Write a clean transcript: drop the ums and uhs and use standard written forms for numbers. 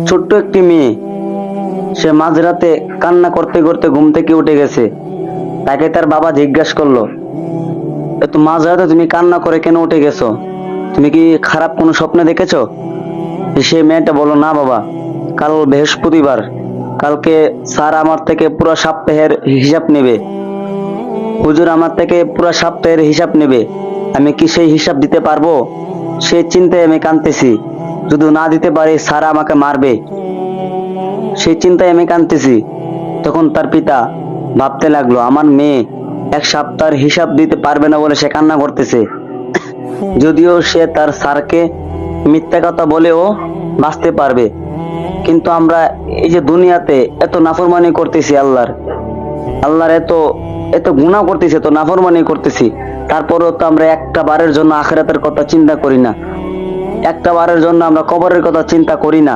ছোট্ট একটি মেয়ে, সে মাঝরাতে কান্না করতে করতে ঘুম থেকে উঠে গেছে। তাকে তার বাবা জিজ্ঞাসা করলো, এত মাঝরাতে তুমি কান্না করে কেন উঠে গেছো? তুমি কি খারাপ কোনো স্বপ্নে দেখেছো? সেই মেয়েটা বললো, না বাবা, কাল বৃহস্পতিবার, কালকে স্যার আমার থেকে পুরো সপ্তাহের হিসাব নেবে। হুজুর আমার থেকে পুরো সপ্তাহের হিসাব নেবে। আমি কি সেই হিসাব দিতে পারবো? সেই চিন্তায় আমি কাঁদতেছি। যদি না দিতে পারি স্যার আমাকে মারবে, সেই চিন্তায় আমি কাঁদতেছি। তখন তার পিতা ভাবতে লাগলো, আমার মেয়ে এক সপ্তাহের হিসাব দিতে পারবে না বলে সে কান্না করতেছে। যদিও সে তার স্যারকে মিথ্যা কথা বলেও বাঁচতে পারবে, কিন্তু আমরা এই যে দুনিয়াতে এত নাফরমানি করতেছি, আল্লাহর এত এত গুনাহ করতেছি, এত নাফরমানি করতেছি, তারপরেও তো আমরা একটা বারের জন্য আখিরাতের কথা চিন্তা করি না, একটা বারের জন্য আমরা কবরের কথা চিন্তা করি না।